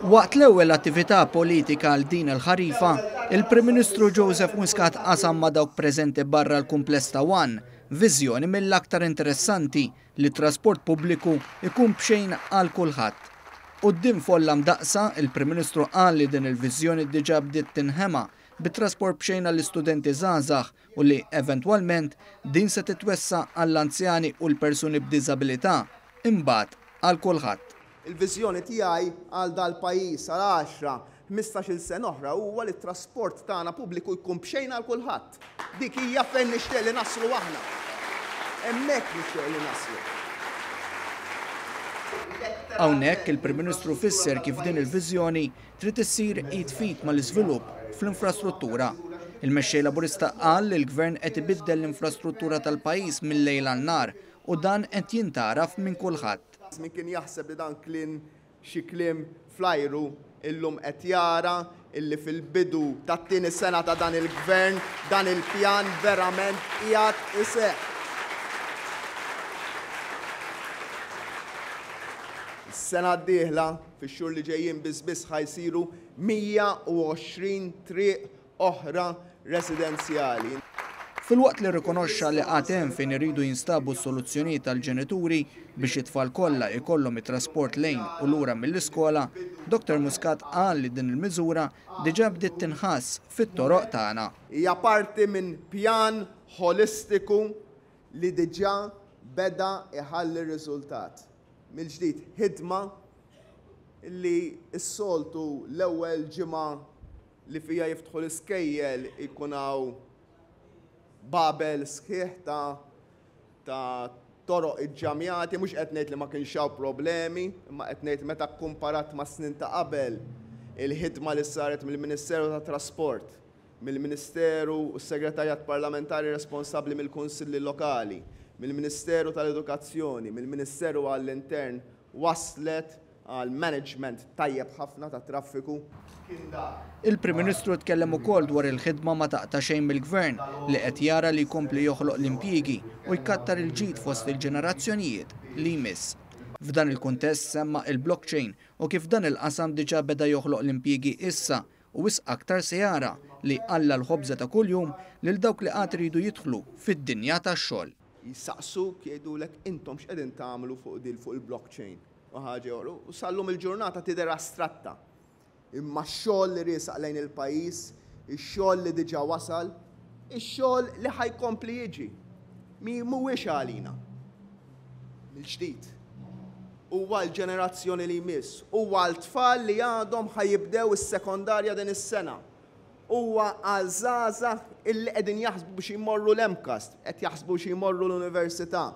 Waqt l-ewwel attività politika għal din il-ħarifa, il-Prim Ministru Joseph Muscat qasam ma' dawk preżenti barra l-kumpless ta' viżjoni mill-aktar interessanti li trasport pubbliku ikun bxejn għal kulħadd. Quddiem folla mdaqsa, il-Prim Ministru qal li din il-viżjoni diġa bdiet tinħema bit-trasport bxejn għall-istudenti żgħażagħ u li eventwalment din se titwessa għall-anzjani u l-persuni b'diżabilità imbagħad għal kulħadd. Il-viżjoni tiegħi għal dal-pajjiż għal 10-15 sena oħra huwa li t-trasport tagħna pubbliku jkun bxejn għal kulħadd. Dik hija fejn nixtieq li naslu aħna. Hemmhekk nixtieq li naslu. Hawnhekk il-Prim Ministru fisser kif din il-viżjoni trid issir id fit mal-iżvilupp fl-infrastruttura. Il-mexxej Laburista qal li l-Gvern qed ibiddel l-infrastruttura tal-pajjiż mill-lejl għan-nar u dan qed jintaraf minn kulħadd. Min kien jaħseb li dan klien xi kliem flajru illum qed jara illi fil-bidu tat-tieni sena ta' dan il-Gvern dan il-pjan verament qiegħed iseħħ. Is-sena d-dieħla fix-xhur li ġejjin biss ħajsiru 120 triq oħra residenzjali. Fil-waqt li rikonoxxa li għad hemm fejn iridu jinstabu s-soluzzjonijiet tal-ġenituri biex it-tfal kollha jkollhom it-trasport lejn u lura mill-iskola, Dr. Muscat qal li din il-miżura diġà bdiet tinħass fit-toroq tagħna. Hija parti minn pjan holistiku li diġà beda iħalli riżultat. Mill-ġdid ħidma li s-soltu l-ewwel ġimgħa li fija jiftħu l-iskejjel ikun hawn babel sħiħ ta' toroq iġġamjati, mhux qed ngħid li ma kienx hawn problemi, imma qed ngħid meta kkumparat ma' snin ta' qabel il-ħidma li saret mill-Ministeru tat-Trasport, mill-Ministeru u s-Segretarjat Parlamentari responsabbli mill-Kunsilli Lokali, mill-Ministeru tal-Edukazzjoni, mill-Ministeru għall-Intern waslet għal management tajjeb ħafna ta' traffiku. Il-Prim Ministru tkellem ukoll dwar il-ħidma ma taqta' xejn mill-Gvern li qed jara li jkompli joħloq l-impjiegi u jkattar il-ġid fost il-ġenerazzjonijiet li jmiss. F'dan il-kuntest semma il-blockchain u kif dan il-qasam diġà beda joħloq l-impjiegi issa u wisq aktar se jara li alla l-ħobża ta' kuljum lil dawk li qatt iridu jidħlu fid-dinja tax-xogħol. Jissaqsuk jgħidulek intom x'qegħdin tagħmlu fuq il-blockchain u ħaġa u sallum il-ġurnata tidher astratta. Imma x-xogħol li riesaq lejn il-pajjiż, ix-xogħol li diġà wasal, ix-xogħol li ħajkompli jiġi. Mhuwiex għalina. Mill-ġdid. Huwa l-ġenerazzjoni li jmiss, huwa l-tfal li għadhom ħajibdew is-sekondarja din is-sena. Huwa għal żgħażagħ illi qegħdin jaħsbu biex jmorru l-MCAST, qed jaħsbu biex jmorru l-università.